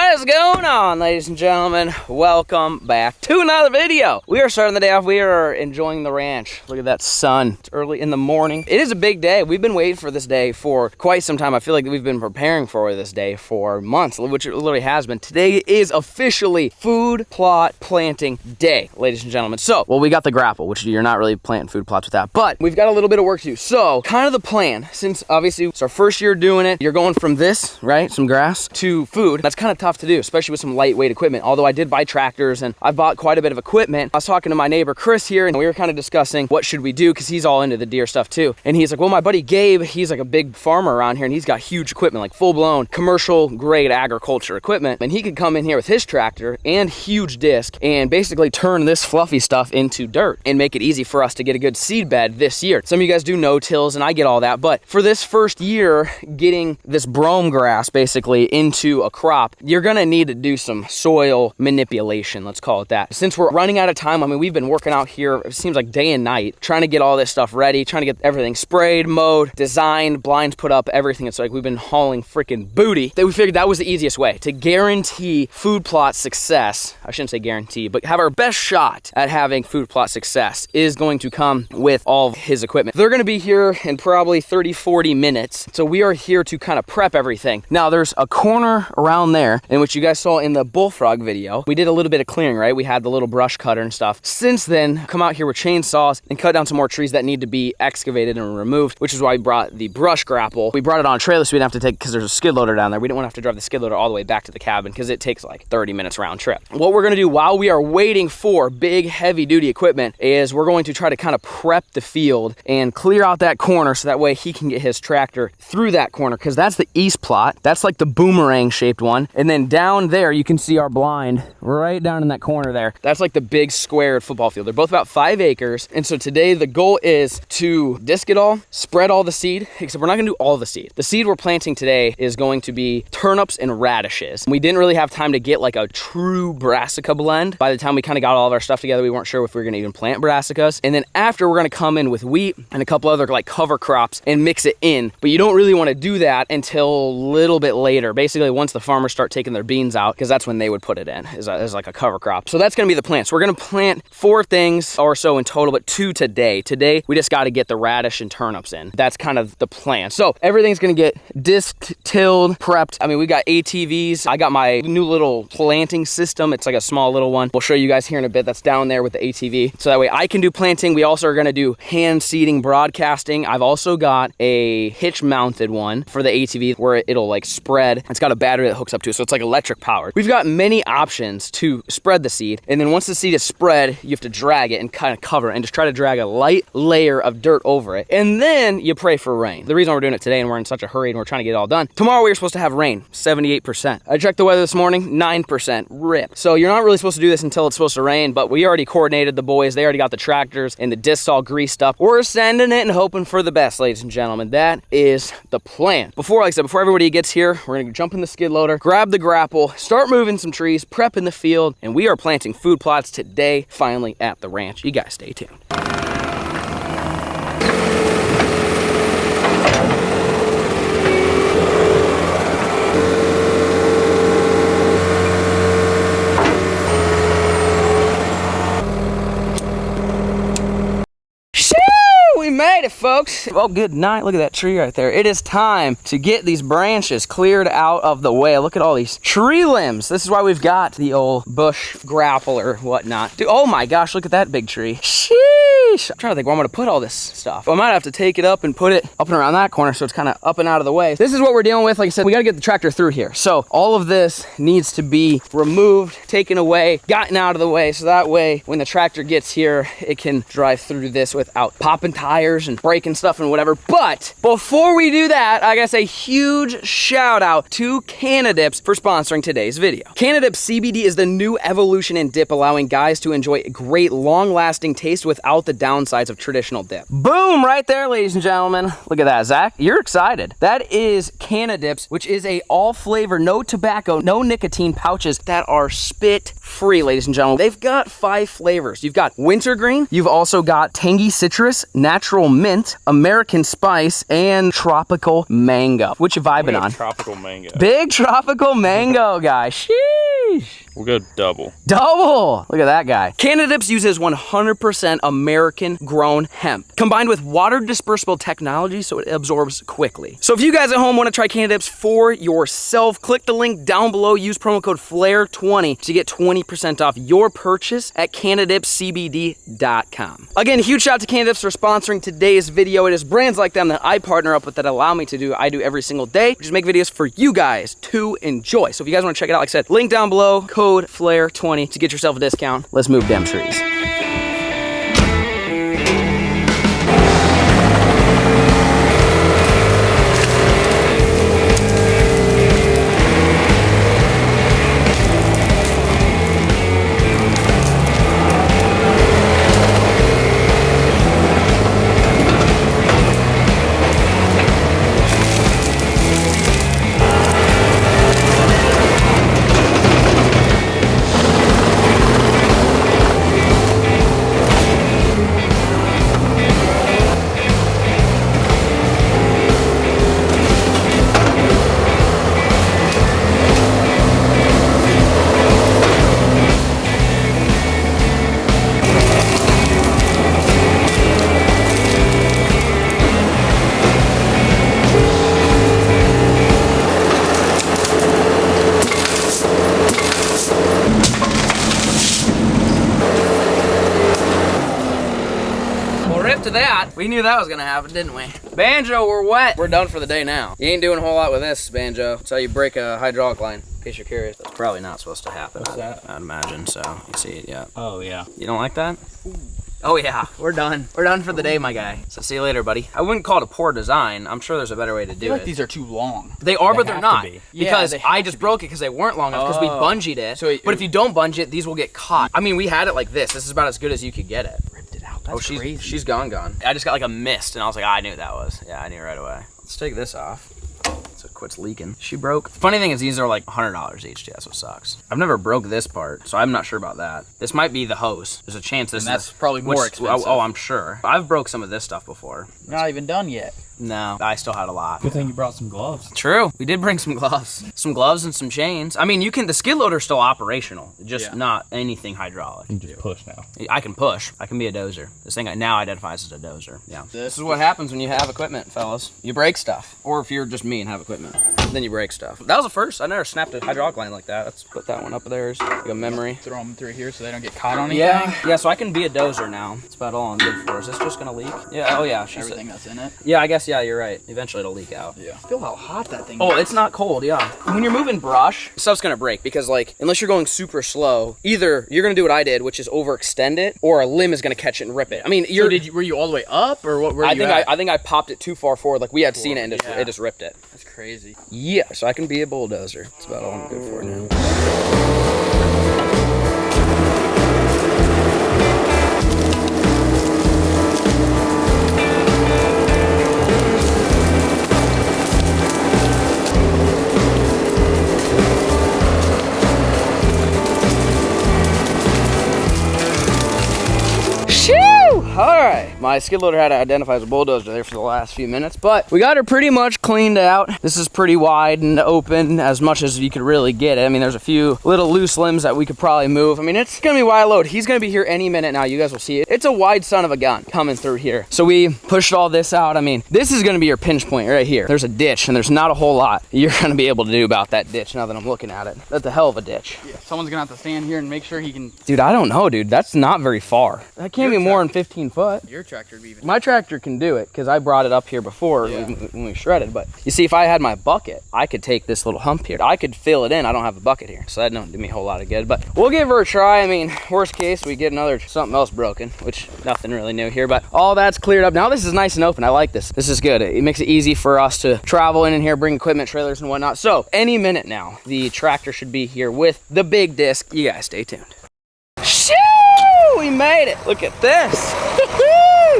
What is going on, ladies and gentlemen? Welcome back to another video. We are starting the day off. We are enjoying the ranch. Look at that sun. It's early in the morning. It is a big day. We've been waiting for this day for quite some time. I feel like we've been preparing for this day for months, which it literally has been. Today is officially food plot planting day, ladies and gentlemen. So, well, we got the grapple, which you're not really planting food plots with that, but we've got a little bit of work to do. So, kind of the plan, since obviously it's our first year doing it, you're going from this, right, some grass, to food. That's kind of tough to do, especially with some lightweight equipment. Although I did buy tractors and I bought quite a bit of equipment. I was talking to my neighbor Chris here and we were kind of discussing what should we do because he's all into the deer stuff too. And he's like, well, my buddy Gabe, he's like a big farmer around here and he's got huge equipment, like full-blown commercial grade agriculture equipment. And he could come in here with his tractor and huge disc and basically turn this fluffy stuff into dirt and make it easy for us to get a good seed bed this year. Some of you guys do no-tills and I get all that, but for this first year, getting this brome grass basically into a crop, you're gonna need to do some soil manipulation, let's call it that. Since we're running out of time, I mean, we've been working out here, it seems like day and night, trying to get all this stuff ready, trying to get everything sprayed, mowed, designed, blinds put up, everything. It's like we've been hauling freaking booty. That we figured that was the easiest way to guarantee food plot success. I shouldn't say guarantee, but have our best shot at having food plot success is going to come with all of his equipment. They're gonna be here in probably 30-40 minutes. So we are here to kind of prep everything. Now there's a corner around there in which you guys saw in the bullfrog video. We did a little bit of clearing, right? We had the little brush cutter and stuff. Since then, come out here with chainsaws and cut down some more trees that need to be excavated and removed, which is why we brought the brush grapple. We brought it on a trailer so we didn't have to take, because there's a skid loader down there. We didn't want to have to drive the skid loader all the way back to the cabin because it takes like 30 minutes round trip. What we're gonna do while we are waiting for big heavy duty equipment is we're going to try to kind of prep the field and clear out that corner so that way he can get his tractor through that corner, because that's the east plot. That's like the boomerang shaped one. And then down there, you can see our blind right down in that corner there. That's like the big squared football field. They're both about 5 acres. And so today the goal is to disc it all, spread all the seed, except we're not gonna do all the seed. The seed we're planting today is going to be turnips and radishes. We didn't really have time to get like a true brassica blend. By the time we kind of got all of our stuff together, we weren't sure if we were gonna even plant brassicas. And then after, we're gonna come in with wheat and a couple other like cover crops and mix it in. But you don't really wanna do that until a little bit later. Basically, once the farmers start taking their beans out, because that's when they would put it in, as like a cover crop. So that's gonna be the plan. So we're gonna plant 4 things or so in total, but 2 today. Today, we just gotta get the radish and turnips in. That's kind of the plan. So everything's gonna get disked, tilled, prepped. I mean, we got ATVs. I got my new little planting system. It's like a small little one. We'll show you guys here in a bit. That's down there with the ATV. So that way I can do planting. We also are gonna do hand seeding, broadcasting. I've also got a hitch mounted one for the ATV where it'll like spread. It's got a battery that hooks up to it, so it's like electric powered. We've got many options to spread the seed, and then once the seed is spread, you have to drag it and kind of cover it and just try to drag a light layer of dirt over it, and then you pray for rain. The reason we're doing it today and we're in such a hurry and we're trying to get it all done, tomorrow we were supposed to have rain, 78%. I checked the weather this morning, 9%, rip. So you're not really supposed to do this until it's supposed to rain, but we already coordinated the boys. They already got the tractors and the discs all greased up. We're sending it and hoping for the best, ladies and gentlemen. That is the plan. Before, like I said, before everybody gets here, we're gonna jump in the skid loader, grab the grapple, start moving some trees, prepping the field, and we are planting food plots today, finally at the ranch. You guys stay tuned. We made it, folks. Well, good night. Look at that tree right there. It is time to get these branches cleared out of the way. Look at all these tree limbs. This is why we've got the old bush grapple or whatnot. Dude, oh my gosh, look at that big tree. Sheesh. I'm trying to think where I'm gonna put all this stuff. I might have to take it up and put it up and around that corner so it's kind of up and out of the way. This is what we're dealing with. Like I said, we gotta get the tractor through here. So all of this needs to be removed, taken away, gotten out of the way, so that way when the tractor gets here, it can drive through this without popping tires and breaking stuff and whatever. But before we do that, I gotta say huge shout out to Canadips for sponsoring today's video. Canadips CBD is the new evolution in dip, allowing guys to enjoy a great long-lasting taste without the downsides of traditional dip. Boom, right there, ladies and gentlemen. Look at that, Zach. You're excited. That is Canadips, which is a all flavor, no tobacco, no nicotine pouches that are spit free, ladies and gentlemen. They've got 5 flavors. You've got wintergreen, you've also got tangy citrus, natural mint, American spice, and tropical mango. What you vibing on? Tropical mango. Big tropical mango guy. Sheesh. We'll go double. Double! Look at that guy. Canadips uses 100% American grown hemp, combined with water dispersible technology so it absorbs quickly. So if you guys at home want to try Canadips for yourself, click the link down below, use promo code FLAIR20 to get 20% off your purchase at CanadipsCBD.com. Again, huge shout out to Canadips for sponsoring today's video. It is brands like them that I partner up with that allow me to do I do every single day, which is make videos for you guys to enjoy. So if you guys want to check it out, like I said, link down below, code FLAIR20 to get yourself a discount. Let's move them trees. To that, we knew that was gonna happen, didn't we? Banjo, we're wet. We're done for the day now. You ain't doing a whole lot with this, Banjo. That's how you break a hydraulic line, in case you're curious. That's probably not supposed to happen. What's that? I'd imagine, so you see it, yeah. Oh, yeah. You don't like that? Oh yeah, we're done. We're done for the day, my guy. So see you later, buddy. I wouldn't call it a poor design. I'm sure there's a better way to do I feel like it. these are too long. They are, but they're have not. to be. Because Yeah, I just broke it because they weren't long enough because we bungeed it. So but if you don't bunge it, these will get caught. I mean, we had it like this. This is about as good as you could get it. Ripped it out. That's crazy. She's gone. I just got like a mist, and I was like, I knew what that was. Yeah, I knew right away. Let's take this off. So it quits leaking. She broke. Funny thing is, these are like $100 each. That's what sucks. I've never broke this part, so I'm not sure about that. This might be the hose. There's a chance this. And that's probably more expensive. Oh, I'm sure. I've broke some of this stuff before. Not even done yet. No, I still had a lot. Good thing you brought some gloves. True. We did bring some gloves. Some gloves and some chains. I mean, the skid loader's still operational, just not anything hydraulic. You can just push now. I can push. I can be a dozer. This thing now identifies as a dozer. Yeah. This is what happens when you have equipment, fellas. You break stuff. Or if you're just me and have equipment, then you break stuff. That was the first. I never snapped a hydraulic line like that. Let's put that one up there as like a memory. Throw them through here so they don't get caught on anything. Yeah, so I can be a dozer now. That's about all I'm good for. Is this just gonna leak? Yeah, oh yeah. Everything that's in it. Yeah, I guess, yeah, you're right. Eventually it'll leak out. Yeah. Feel how hot that thing is. Oh, it's not cold, yeah. When you're moving brush, stuff's gonna break because like, unless you're going super slow, either you're gonna do what I did, which is overextend it, or a limb is gonna catch it and rip it. I mean, So were you all the way up or what were you at? I think I popped it too far forward. Like we had seen it and it just ripped it. That's crazy. Yeah, so I can be a bulldozer. That's about all I'm good for now. All right, my skid loader had to identify as a bulldozer there for the last few minutes, but we got her pretty much cleaned out. This is pretty wide and open as much as you could really get it. I mean, there's a few little loose limbs that we could probably move. I mean, it's gonna be wide load. He's gonna be here any minute now. You guys will see it. It's a wide son of a gun coming through here. So we pushed all this out. I mean, this is gonna be your pinch point right here. There's a ditch and there's not a whole lot you're gonna be able to do about that ditch now that I'm looking at it. That's a hell of a ditch. Yeah, someone's gonna have to stand here and make sure he can. Dude, I don't know, dude. That's not very far. That can't be more than 15 foot. Your tractor would be even. My tractor can do it because I brought it up here before when we shredded. But you see, if I had my bucket, I could take this little hump here. I could fill it in. I don't have a bucket here, so that don't do me a whole lot of good. But we'll give her a try. I mean, worst case, we get something else broken, which nothing really new here. But all that's cleared up. Now this is nice and open. I like this. This is good. It makes it easy for us to travel in here, bring equipment, trailers, and whatnot. So any minute now, the tractor should be here with the big disc. You guys stay tuned. Shoo! We made it. Look at this.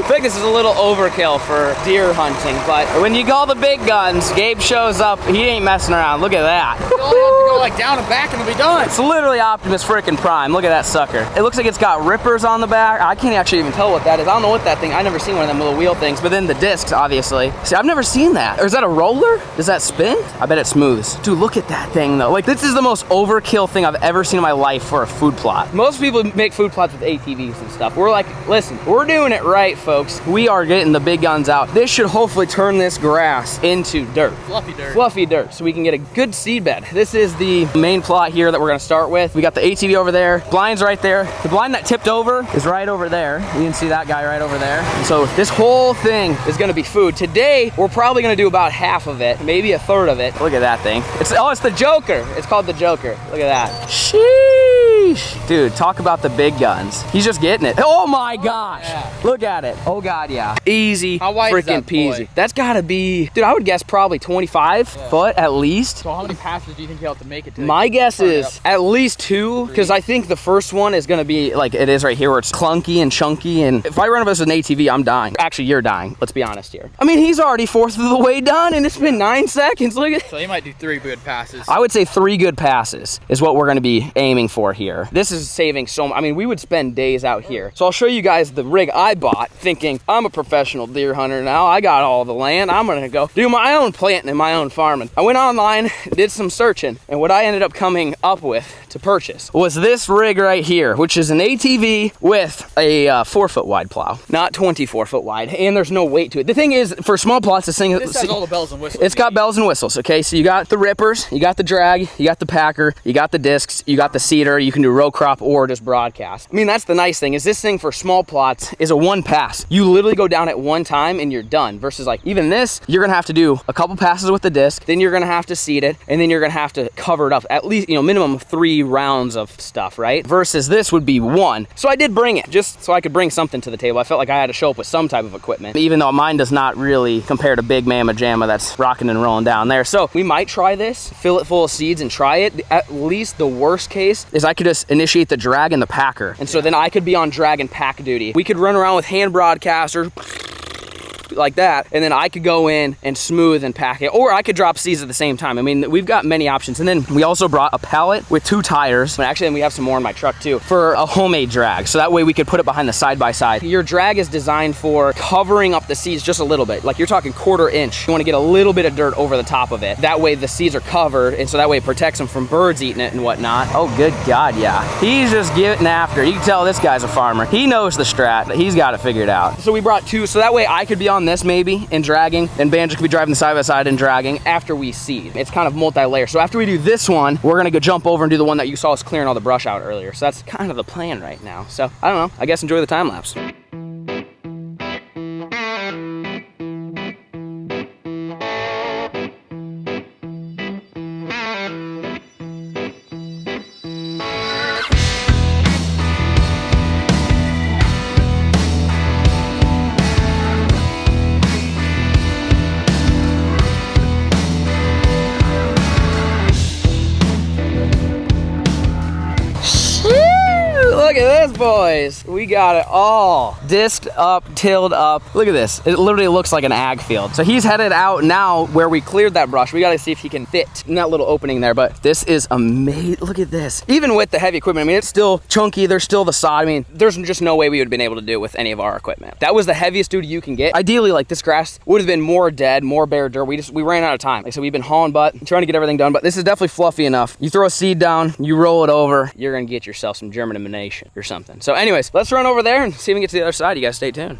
feel like this is a little overkill for deer hunting, but when you call the big guns, Gabe shows up, he ain't messing around. Look at that. You only have to go like down and back and it'll be done. It's literally Optimus freaking Prime. Look at that sucker. It looks like it's got rippers on the back. I can't actually even tell what that is. I don't know what that thing, I've never seen one of them little wheel things, but then the discs, obviously. See, I've never seen that. Or is that a roller? Does that spin? I bet it smooths. Dude, look at that thing though. Like, this is the most overkill thing I've ever seen in my life for a food plot. Most people make food plots with ATVs and stuff. We're like, listen, we're doing it right, folks. We are getting the big guns out. This should hopefully turn this grass into dirt. Fluffy dirt. Fluffy dirt, so we can get a good seed bed. This is the main plot here that we're gonna start with. We got the ATV over there, blind's right there. The blind that tipped over is right over there. You can see that guy right over there. And so this whole thing is gonna be food. Today, we're probably gonna do about half of it, maybe a third of it. Look at that thing. It's the Joker. It's called the Joker. Look at that. Sheesh. Dude, talk about the big guns. He's just getting it. Oh my gosh. Yeah. Look at it. Oh God, yeah. Easy How wide is freaking that boy? peasy. That's gotta be, dude, I would guess probably 25 foot at least. So how many passes do you think you'll have to make it to? My guess turn it is up? at least 2, because I think the first one is gonna be like it is right here, where it's clunky and chunky, and if I run over this with an ATV, I'm dying. Actually, you're dying. Let's be honest here. I mean, he's already 1/4 of the way done, and it's been 9 seconds. Look at. So you might do 3 good passes. I would say 3 good passes is what we're gonna be aiming for here. This is saving so much. I mean, we would spend days out here. So I'll show you guys the rig I bought, thinking I'm a professional deer hunter now. I got all the land. I'm gonna go do my own planting and my own farming. I went online, did some searching, and what I ended up coming up with to purchase was this rig right here, which is an ATV with a 4-foot wide plow, not 24-foot wide, and there's no weight to it. The thing is, for small plots, this has all the bells and whistles. It's got bells and whistles, okay? So you got the rippers, you got the drag, you got the packer, you got the discs, you got the seeder, you can do row crop or just broadcast. I mean, that's the nice thing, is this thing for small plots is a 1 pass. You literally go down at 1 time and you're done, versus like even this, you're gonna have to do a couple passes with the disc, then you're gonna have to seed it, and then you're gonna have to cover it up, at least, minimum of 3 rounds of stuff, right? Versus this would be 1. So I did bring it, just so I could bring something to the table. I felt like I had to show up with some type of equipment, even though mine does not really compare to Big Mama Jamma that's rocking and rolling down there. So we might try this, fill it full of seeds and try it. At least the worst case is I could just initiate the drag and the packer. And so then I could be on drag and pack duty. We could run around with hand broadcasters like that, and then I could go in and smooth and pack it, or I could drop seeds at the same time. I mean, we've got many options. And then we also brought a pallet with 2 tires, and actually we have some more in my truck too, for a homemade drag, so that way we could put it behind the side-by-side. Your drag is designed for covering up the seeds just a little bit, like you're talking 1/4 inch. You want to get a little bit of dirt over the top of it, that way the seeds are covered, and so that way it protects them from birds eating it and whatnot. Oh good God, yeah, he's just getting after. You can tell this guy's a farmer. He knows the strat. He's got it figured out. So we brought 2, so that way I could be on this maybe and dragging, and Banjo could be driving the side-by-side and dragging after we seed. It's kind of multi-layer. So after we do this one, we're gonna go jump over and do the one that you saw us clearing all the brush out earlier. So that's kind of the plan right now. So I don't know, I guess enjoy the time lapse. Look at this, boys. We got it all disked up, tilled up. Look at this. It literally looks like an ag field. So he's headed out now where we cleared that brush. We got to see if he can fit in that little opening there, but this is amazing. Look at this. Even with the heavy equipment, I mean, it's still chunky. There's still the sod. I mean, there's just no way we would have been able to do it with any of our equipment. That was the heaviest duty you can get. Ideally, like this grass would have been more dead, more bare dirt. We ran out of time. Like I said, we've been hauling butt, trying to get everything done, but this is definitely fluffy enough. You throw a seed down, you roll it over, you're gonna get yourself some germination or something. So anyways, let's run over there and see if we can get to the other side. You guys stay tuned.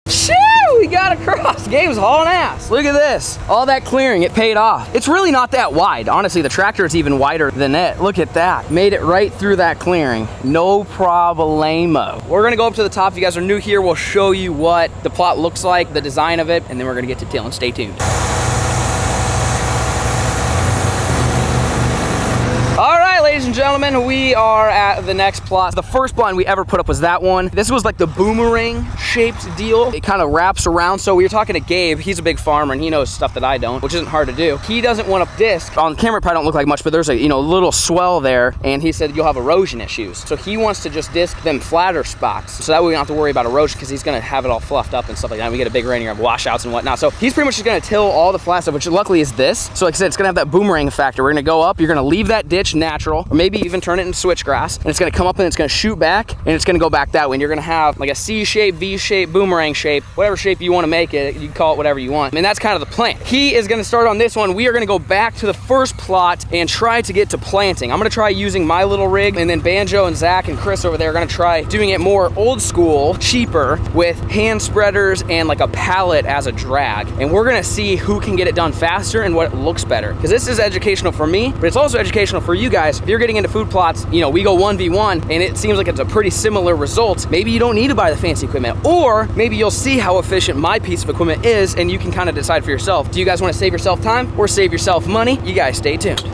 Shoo! We got across. Gabe's hauling ass. Look at this. All that clearing, it paid off. It's really not that wide. Honestly, the tractor is even wider than it. Look at that. Made it right through that clearing. No problemo. We're gonna go up to the top. If you guys are new here, we'll show you what the plot looks like, the design of it, and then we're gonna get to tilling. Stay tuned. All right, ladies and and gentlemen, we are at the next plot. The first blind we ever put up was that one. This was like the boomerang shaped deal. It kind of wraps around. So we were talking to Gabe. He's a big farmer and he knows stuff that I don't, which isn't hard to do. He doesn't want a disc. On camera, it probably don't look like much, but there's a little swell there, and he said you'll have erosion issues. So he wants to just disc them flatter spots, so that way we don't have to worry about erosion, because he's gonna have it all fluffed up and stuff like that. We get a big rain, you have washouts and whatnot. So he's pretty much just gonna till all the flat stuff, which luckily is this. So like I said, it's gonna have that boomerang factor. We're gonna go up, you're gonna leave that ditch natural, or maybe even turn it into switchgrass, and it's gonna come up and it's gonna shoot back, and it's gonna go back that way. And you're gonna have like a C shape, V shape, boomerang shape, whatever shape you wanna make it. You can call it whatever you want. And that's kind of the plan. He is gonna start on this one. We are gonna go back to the first plot and try to get to planting. I'm gonna try using my little rig, and then Banjo and Zach and Chris over there are gonna try doing it more old school, cheaper, with hand spreaders and like a pallet as a drag. And we're gonna see who can get it done faster and what looks better. Because this is educational for me, but it's also educational for you guys. If you're getting into food plots, we go 1v1 and it seems like it's a pretty similar result. Maybe you don't need to buy the fancy equipment, or maybe you'll see how efficient my piece of equipment is and you can kind of decide for yourself. Do you guys want to save yourself time or save yourself money? You guys stay tuned.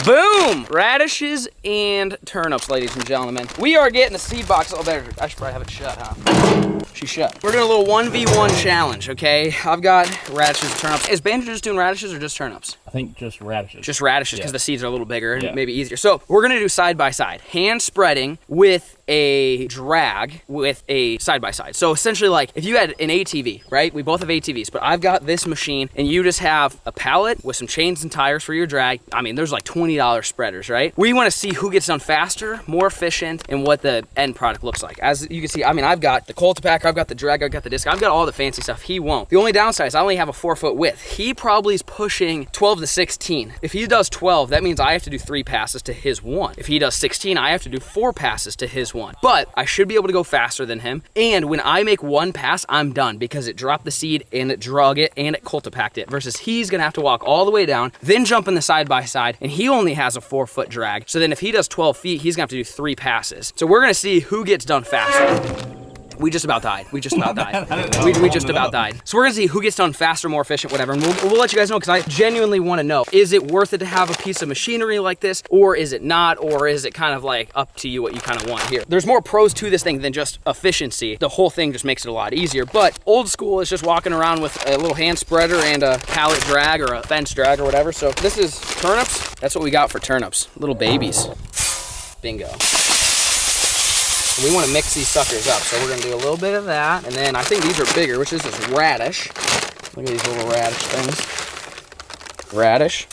Boom! Radishes and turnips, ladies and gentlemen. We are getting the seed box. Oh, there. I should probably have it shut, huh? She's shut. We're doing a little 1v1 challenge, okay? I've got radishes and turnips. Is Banjo just doing radishes or just turnips? I think just radishes. Just radishes, because the seeds are a little bigger and maybe easier. So we're gonna do side by side. Hand spreading with a drag with a side by side. So essentially, like if you had an ATV, right? We both have ATVs, but I've got this machine and you just have a pallet with some chains and tires for your drag. I mean, there's like $20 spreaders, right? We wanna see who gets done faster, more efficient, and what the end product looks like. As you can see, I mean, I've got the Cultipack, I've got the drag, I've got the disc, I've got all the fancy stuff. He won't. The only downside is I only have a 4-foot width. He probably is pushing 12 to 16. If he does 12, that means I have to do 3 passes to his 1. If he does 16, I have to do 4 passes to his 1. But I should be able to go faster than him. And when I make 1 pass, I'm done, because it dropped the seed and it drug it and it Cultipacked it, versus he's gonna have to walk all the way down, then jump in the side by side, and he only has a 4-foot drag. So then if he does 12 feet, he's gonna have to do 3 passes. So we're gonna see who gets done faster. We just about died. We just about died. We just about died. So we're gonna see who gets done faster, more efficient, whatever. And we'll let you guys know, because I genuinely wanna know, is it worth it to have a piece of machinery like this, or is it not, or is it kind of like up to you what you kind of want here? There's more pros to this thing than just efficiency. The whole thing just makes it a lot easier. But old school is just walking around with a little hand spreader and a pallet drag or a fence drag or whatever. So this is turnips. That's what we got for turnips. Little babies. Bingo. We want to mix these suckers up, so we're going to do a little bit of that. And then I think these are bigger, which is this radish. Look at these little radish things. Radish.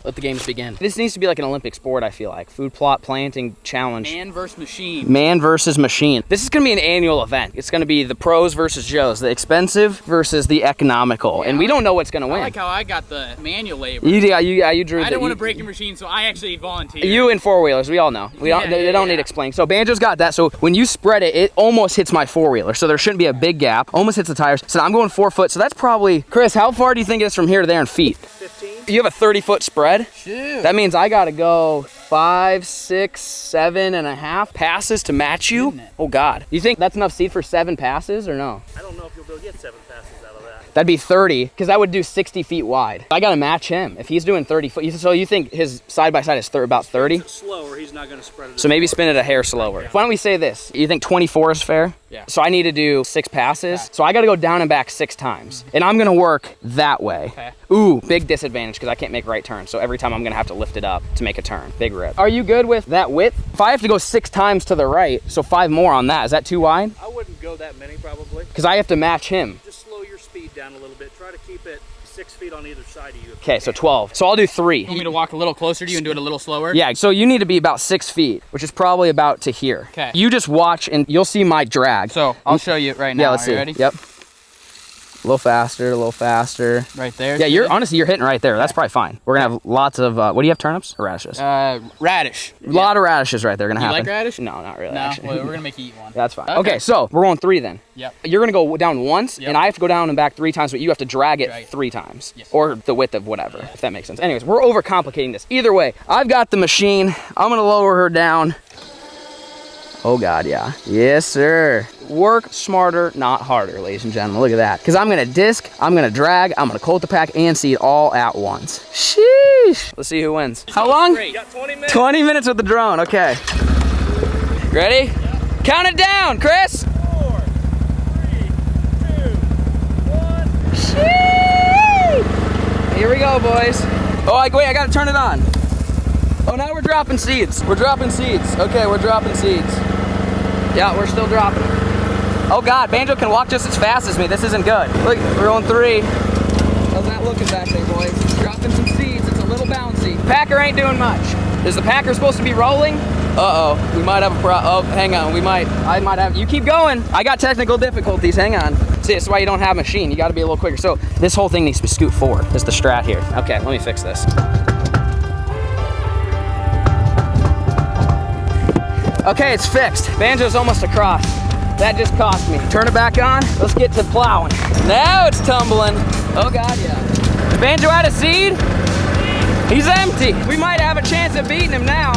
Let the games begin. This needs to be like an Olympic sport, I feel like. Food plot planting challenge. Man versus machine. Man versus machine. This is gonna be an annual event. It's gonna be the pros versus Joes, the expensive versus the economical. Yeah, and we don't know what's gonna win. I like how I got the manual labor. You drew. I didn't want to break your machine, so I actually volunteered. You and 4-wheelers, we all know. They don't need explaining. So Banjo's got that. So when you spread it, it almost hits my 4-wheeler. So there shouldn't be a big gap. Almost hits the tires. So I'm going 4 foot. So that's probably, Chris, how far do you think it is from here to there in feet? 15. You have a 30-foot spread? Shoot. That means I gotta go 5, 6, 7.5 passes to match you? Oh God. You think that's enough seed for 7 passes or no? I don't know if you'll be able to get 7 passes out of that. That'd be 30, because that would do 60 feet wide. I gotta match him. If he's doing 30 foot, so you think his side-by-side is about 30? If it's slower, he's not gonna spread it. So maybe spin it a hair slower. Why don't we say this? You think 24 is fair? Yeah. So I need to do 6 passes. So I gotta go down and back 6 times. And I'm gonna work that way. Okay. Ooh, big disadvantage, because I can't make right turns. So every time I'm gonna have to lift it up to make a turn. Big rip. Are you good with that width? If I have to go 6 times to the right, so 5 more on that, is that too wide? I wouldn't go that many probably. Because I have to match him. Just slow your speed down a little bit. Try to keep it 6 feet on either side of you. Okay, so 12. So I'll do 3. You want me to walk a little closer to you and do it a little slower? Yeah, so you need to be about 6 feet, which is probably about to here. Okay. You just watch and you'll see my drag. So I'll show you right now. Yeah, let's see. You ready? Yep. A little faster, a little faster. Right there. Yeah, honestly, you're hitting right there. That's probably fine. We're gonna have lots of, what do you have, turnips or radishes? Radish. A lot of radishes right there gonna happen. You like radish? No, not really, No, actually. well, we're gonna make you eat one. That's fine. Okay, so we're going 3 then. Yep. You're gonna go down once, Yep. and I have to go down and back 3 times, but you have to drag it Drag it. 3 times. Yes. Or the width of whatever, if that makes sense. Anyways, we're overcomplicating this. Either way, I've got the machine. I'm gonna lower her down. Oh God, yeah. Yes, sir. Work smarter, not harder, ladies and gentlemen. Look at that. Because I'm gonna disc, I'm gonna drag, I'm gonna colt the pack and seed all at once. Sheesh. Let's see who wins. How long? You got 20 minutes. 20 minutes with the drone, okay. Ready? Yep. Count it down, Chris. 4, 3, 2, 1. Sheesh. Here we go, boys. Oh, wait, I gotta turn it on. Oh, now we're dropping seeds. We're dropping seeds. Okay, we're dropping seeds. Yeah, we're still dropping. Oh God, Banjo can walk just as fast as me. This isn't good. Look, we're on 3. How's that looking back there, boys? Dropping some seeds. It's a little bouncy. Packer ain't doing much. Is the Packer supposed to be rolling? Uh-oh, we might have a oh, hang on, I might have, you keep going. I got technical difficulties, hang on. See, this is why you don't have a machine. You gotta be a little quicker. So this whole thing needs to scoot forward. That's the strat here. Okay, let me fix this. Okay, it's fixed. Banjo's almost across. That just cost me. Turn it back on. Let's get to plowing. Now it's tumbling. Oh God, yeah. Banjo out of seed? He's empty. We might have a chance of beating him now.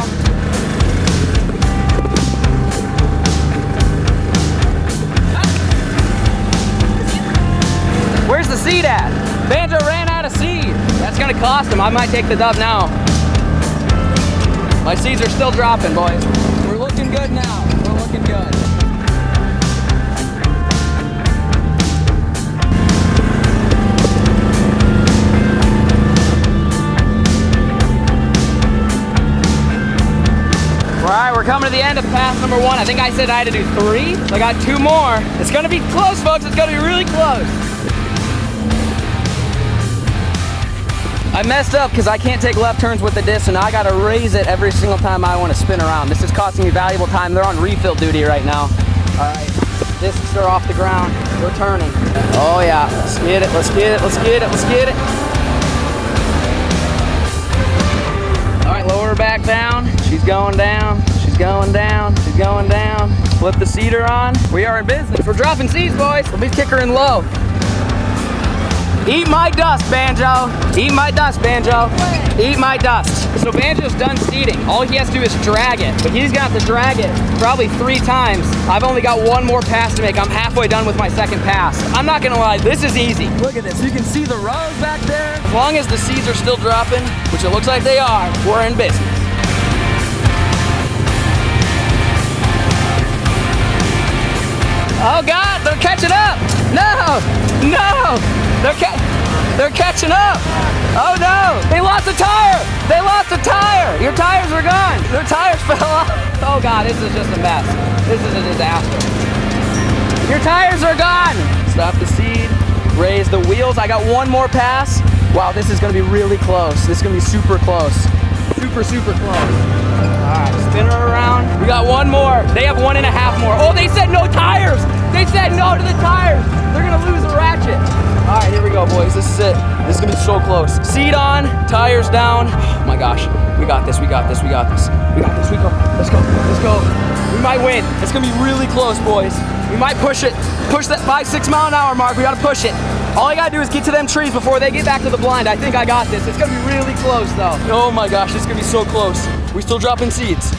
Where's the seed at? Banjo ran out of seed. That's gonna cost him. I might take the dub now. My seeds are still dropping, boys. We're looking good now. We're looking good. All right, we're coming to the end of pass number 1. I think I said I had to do 3. So I got 2 more. It's gonna be close, folks. It's gonna be really close. I messed up because I can't take left turns with the disc, so now I gotta raise it every single time I want to spin around. This is costing me valuable time. They're on refill duty right now. All right, discs are off the ground. We're turning. Oh yeah, let's get it, let's get it, let's get it, let's get it. All right, lower her back down. She's going down, she's going down, she's going down. Flip the seeder on. We are in business. We're dropping seeds, boys. We'll be kickering low. Eat my dust, Banjo. Eat my dust, Banjo. Eat my dust. So Banjo's done seeding. All he has to do is drag it, but he's gonna have to drag it probably 3 times. I've only got 1 more pass to make. I'm halfway done with my second pass. I'm not gonna lie, this is easy. Look at this, you can see the rows back there. As long as the seeds are still dropping, which it looks like they are, we're in business. Oh God, they're catching up. No, no. They're catching up. Oh no, they lost a tire. They lost a tire. Your tires are gone. Their tires fell off. Oh God, this is just a mess. This is a disaster. Your tires are gone. Stop the seed, raise the wheels. I got 1 more pass. Wow, this is gonna be really close. This is gonna be super close. Super, super close. All right, spin her around. We got 1 more. They have 1.5 more. Oh, they said no tires. They said no to the tires. They're gonna lose a ratchet. All right, here we go, boys. This is it. This is gonna be so close. Seat on, tires down. Oh my gosh, we got this, we got this, we got this. We got this, we go. Let's go, let's go. We might win. It's gonna be really close, boys. We might push it. Push that 5-6 mile an hour mark. We gotta push it. All I gotta do is get to them trees before they get back to the blind. I think I got this. It's gonna be really close though. Oh my gosh, this is gonna be so close. We still dropping seeds.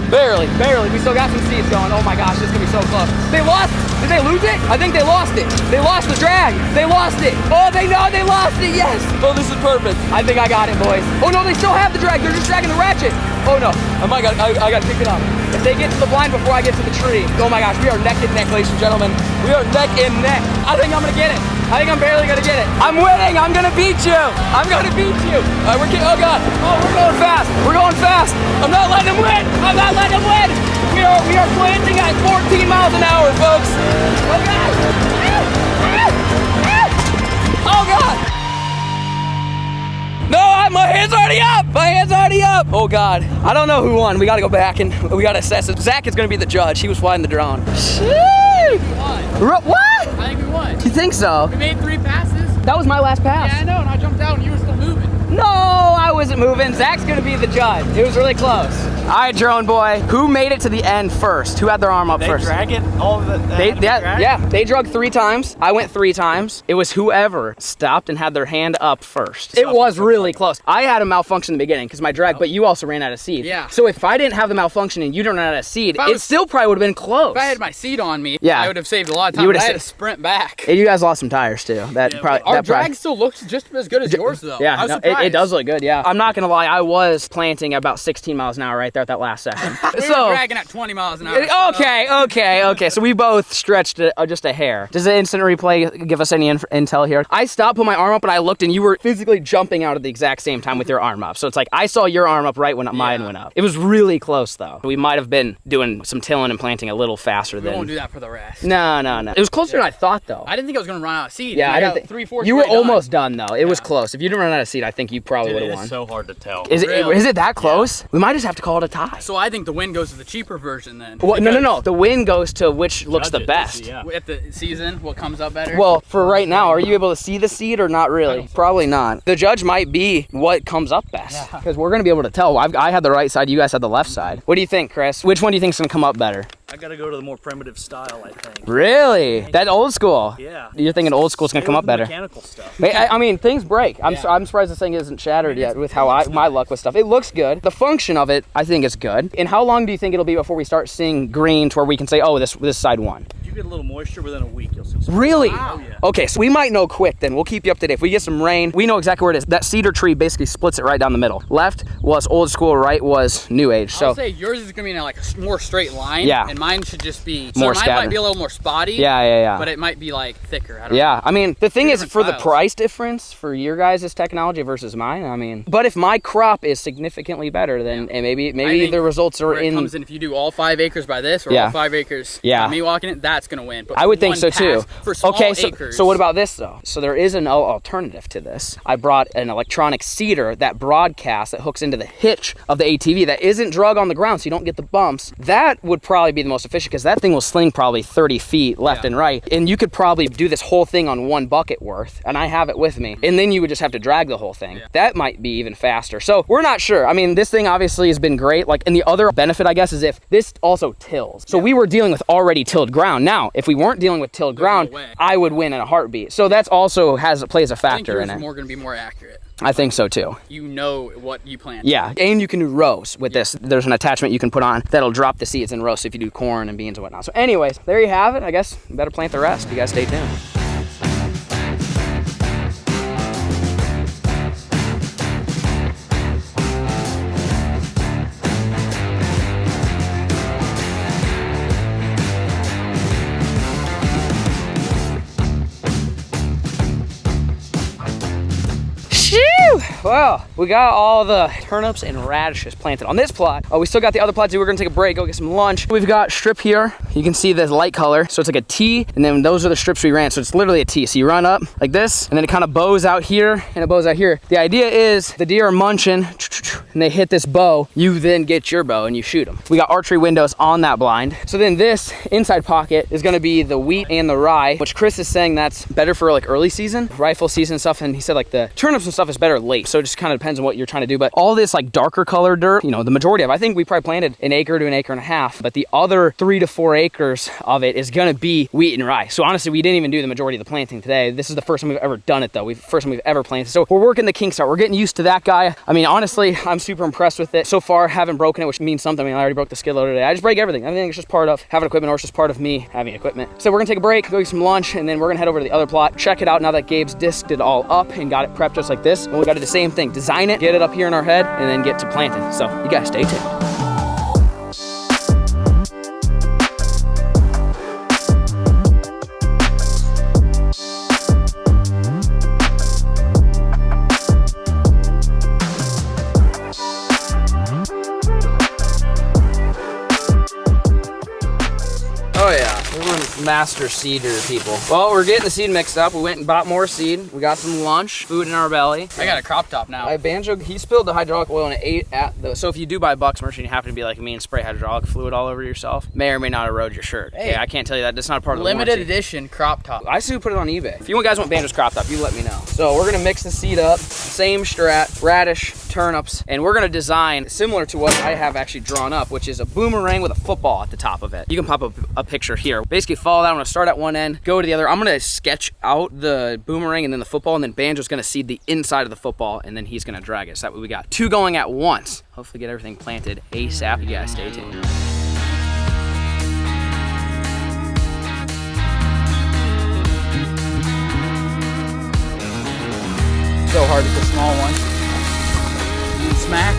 Barely, barely. We still got some seeds going. Oh my gosh, this is gonna be so close. They lost. Did they lose it? I think they lost it. They lost the drag. They lost it. Oh, they know they lost it. Yes. Oh, this is perfect. I think I got it, boys. Oh no, they still have the drag. They're just dragging the ratchet. Oh no, I gotta pick it up. If they get to the blind before I get to the tree, oh my gosh, we are neck and neck, ladies and gentlemen. We are neck and neck. I think I'm gonna get it. I think I'm barely gonna get it. I'm winning. I'm gonna beat you. I'm gonna beat you. All right, oh God. Oh, we're going fast. We're going fast. I'm not letting him win. I'm not letting him win. We are planting at 14 miles an hour, folks. Oh God. Oh God. No, my hand's already up. My hand's already up. Oh God. I don't know who won. We gotta go back and we gotta assess it. Zach is gonna be the judge. He was flying the drone. We won. What? I think we won. You think so? We made 3 passes. That was my last pass. Yeah, I know, and I jumped out and you were still moving. No, I wasn't moving. Zach's gonna be the judge. It was really close. All right, drone boy. Who made it to the end first? Who had their arm up first? They drag it all of the. They drug 3 times. I went 3 times. It was whoever stopped and had their hand up first. It was really close. I had a malfunction in the beginning because my drag, but you also ran out of seed. Yeah. So if I didn't have the malfunction and you didn't run out of seed, it still probably would have been close. If I had my seat on me, Yeah. I would have saved a lot of time. You would But have I had to sprint back. And you guys lost some tires too. Our drag still looks just as good as yours though. Yeah, I was no, surprised. it does look good. Yeah, I'm not gonna lie. I was planting about 16 miles an hour right there at that last second. We were dragging at 20 miles an hour. Okay. So we both stretched it just a hair. Does the instant replay give us any intel here? I stopped, put my arm up, and I looked, and you were physically jumping out at the exact same time with your arm up. So it's like I saw your arm up right when mine went up. It was really close though. We might have been doing some tilling and planting a little faster than. We won't do that for the rest. No. It was closer than I thought though. I didn't think I was gonna run out of seed. Yeah, I didn't think. 3/4. You were almost done though. It was close. If you didn't run out of seed, I think you probably would have won. It's so hard to tell. Is it that close? We might just have to call it a tie. So I think the win goes to the cheaper version then. Well, no. The win goes to which looks the best. Yeah. At the season, what comes up better? Well, for right now, are you able to see the seed or not really? Probably not. The judge might be what comes up best because we're going to be able to tell. I had the right side, you guys had the left side. What do you think, Chris? Which one do you think is going to come up better? I gotta go to the more primitive style, I think. Really? That old school? Yeah. You're thinking old school's going to come up better? Mechanical stuff. I mean, things break. I'm surprised this thing isn't shattered yet with how my luck with stuff. It looks good. The function of it, I think, is good. And how long do you think it'll be before we start seeing green to where we can say, oh, this side won? If you get a little moisture within a week, you'll see some. Really? Wow. Yeah. Okay, so we might know quick then. We'll keep you up to date. If we get some rain, we know exactly where it is. That cedar tree basically splits it right down the middle. Left was old school, right was new age. So I'll say yours is gonna be in like a more straight line. Yeah. And mine should just be More mine scattered. might be a little more spotty. Yeah. But it might be like thicker. I don't know. I mean, the thing is, different for the styles. price difference for your guys' technology versus mine, I mean, but if my crop is significantly better, then and maybe think the results are where it comes in if you do all 5 acres by this or all 5 acres by me walking it, that's gonna win. But I would think one so too. pass For small acres. So what about this though? So there is an alternative to this. I brought an electronic seeder that broadcasts that hooks into the hitch of the ATV that isn't drug on the ground, so you don't get the bumps. That would probably be the most efficient because that thing will sling probably 30 feet left and right, and you could probably do this whole thing on 1 bucket worth, and I have it with me, and then you would just have to drag the whole thing. That might be even faster. So we're not sure. I mean, this thing obviously has been great. Like, and the other benefit, I guess, is if this also tills. So we were dealing with already tilled ground. Now, if we weren't dealing with tilled ground, I would win in a heartbeat. So that's also plays a factor in it. More gonna be more accurate. I think so too. You know what you plant. Yeah, and you can do rows with this. There's an attachment you can put on that'll drop the seeds in rows if you do corn and beans and whatnot. So anyways, there you have it. I guess you better plant the rest. You guys stay tuned. Well, we got all the turnips and radishes planted on this plot. We still got the other plots. We're gonna take a break, go get some lunch. We've got strip here. You can see the light color. So it's like a T, and then those are the strips we ran. So it's literally a T. So you run up like this, and then it kind of bows out here, and it bows out here. The idea is the deer are munching, and they hit this bow. You then get your bow and you shoot them. We got archery windows on that blind. So then this inside pocket is gonna be the wheat and the rye, which Chris is saying that's better for like early season, rifle season and stuff. And he said like the turnips and stuff is better late. So it just kind of depends on what you're trying to do. But all this like darker color dirt, you know, the majority of, I think we probably planted 1 acre to 1.5 acres, but the other 3 to 4 acres of it is gonna be wheat and rye. So honestly, we didn't even do the majority of the planting today. This is the first time we've ever done it though. First time we've ever planted. So we're working the kinks out. We're getting used to that guy. I mean, honestly, I'm super impressed with it. So far, haven't broken it, which means something. I mean, I already broke the skid loader today. I just break everything. I think it's just part of having equipment, or it's just part of me having equipment. So we're gonna take a break, go get some lunch, and then we're gonna head over to the other plot, check it out now that Gabe's disked it all up and got it prepped just like this. And we gotta do the same thing, design it, get it up here in our head, and then get to planting. So you guys stay tuned. master seeder people. Well, we're getting the seed mixed up. We went and bought more seed. We got some lunch, food in our belly. I got a crop top now. Banjo, he spilled the hydraulic oil and it ate at the, so if you do buy Bucks merch and you happen to be like me and spray hydraulic fluid all over yourself, may or may not erode your shirt. Hey, I can't tell you that. That's not a part of the limited edition crop top. I say we put it on eBay. If you guys want Banjo's crop top, you let me know. So we're gonna mix the seed up, same strat, radish, turnips, and we're gonna design similar to what I have actually drawn up, which is a boomerang with a football at the top of it. You can pop up a picture here. Basically follow that. I'm gonna start at one end, go to the other. I'm gonna sketch out the boomerang and then the football, and then Banjo's gonna seed the inside of the football, and then he's gonna drag it. So that way we got two going at once. Hopefully get everything planted ASAP. You guys stay tuned. So hard with the small one. Smack.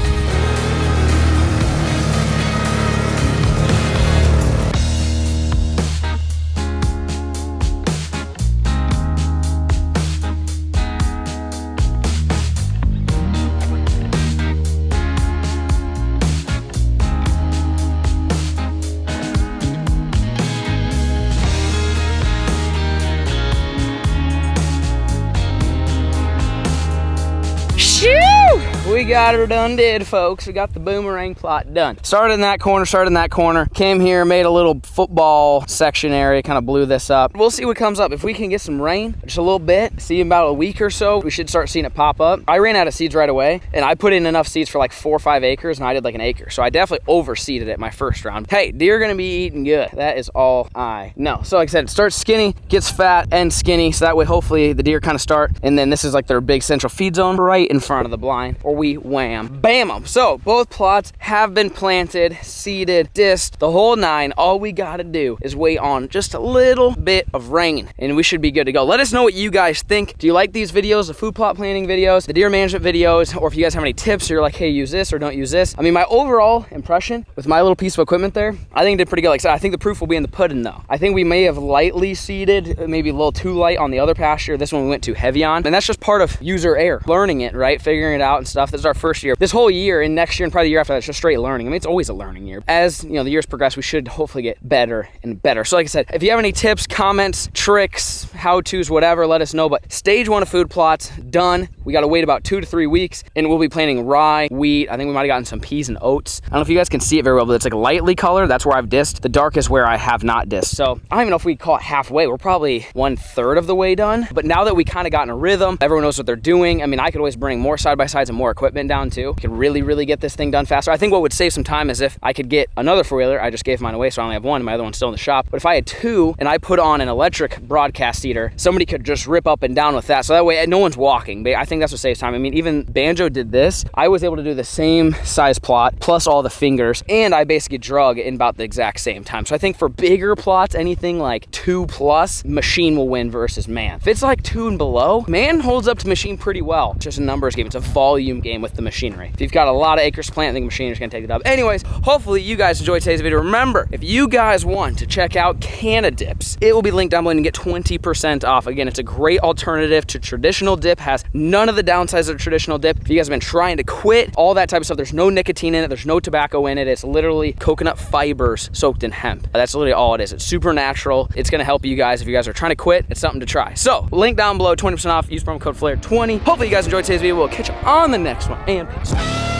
We got her done did, folks. We got the boomerang plot done. Started in that corner, came here, made a little football section area, kind of blew this up. We'll see what comes up. If we can get some rain, just a little bit, see in about a week or so, we should start seeing it pop up. I ran out of seeds right away, and I put in enough seeds for like 4 or 5 acres, and I did like an acre. So I definitely overseeded it my first round. Hey, deer are gonna be eating good. That is all I know. So like I said, it starts skinny, gets fat and skinny, so that way hopefully the deer kind of start, and then this is like their big central feed zone right in front of the blind, or we wham, bam 'em. So both plots have been planted, seeded, dissed, the whole nine. All we gotta do is wait on just a little bit of rain, and we should be good to go. Let us know what you guys think. Do you like these videos, the food plot planting videos, the deer management videos, or if you guys have any tips, or you're like, hey, use this or don't use this. I mean, my overall impression with my little piece of equipment there, I think it did pretty good. Like I said, I think the proof will be in the pudding though. I think we may have lightly seeded, maybe a little too light on the other pasture. This one we went too heavy on, and that's just part of user error, learning it, right? Figuring it out and stuff. This is our first year. This whole year and next year and probably the year after that, it's just straight learning. I mean, it's always a learning year. As you know, the years progress, we should hopefully get better and better. So like I said, if you have any tips, comments, tricks, how-tos, whatever, let us know. But stage 1 of food plots done. We got to wait about 2 to 3 weeks, and we'll be planting rye, wheat. I think we might have gotten some peas and oats. I don't know if you guys can see it very well, but it's like lightly colored. That's where I've dissed. The dark is where I have not dissed. So I don't even know if we call it halfway. We're probably 1/3 of the way done. But now that we kind of got in a rhythm, everyone knows what they're doing. I mean, I could always bring more side-by-sides and more equipment down too. We could really get this thing done faster. I think what would save some time is if I could get another four-wheeler. I just gave mine away, so I only have one. My other one's still in the shop. But if I had 2 and I put on an electric broadcast seeder, somebody could just rip up and down with that. So that way no one's walking. I think that's what saves time. I mean, even Banjo did this. I was able to do the same size plot plus all the fingers, and I basically drug in about the exact same time. So I think for bigger plots, anything like 2+, machine will win versus man. If it's like 2 and below, man holds up to machine pretty well. It's just a numbers game. It's a volume game with the machinery. If you've got a lot of acres planted, I think machine is gonna take it up. Anyways, hopefully you guys enjoyed today's video. Remember, if you guys want to check out Canna Dips, it will be linked down below and you get 20% off. Again, it's a great alternative to traditional dip, has none of the downsides of traditional dip. If you guys have been trying to quit all that type of stuff, there's no nicotine in it, there's no tobacco in it. It's literally coconut fibers soaked in hemp. That's literally all it is. It's super natural. It's gonna help you guys if you guys are trying to quit. It's something to try. So, link down below, 20% off. Use promo code FLAIR20. Hopefully you guys enjoyed today's video. We'll catch you on the next one, and peace.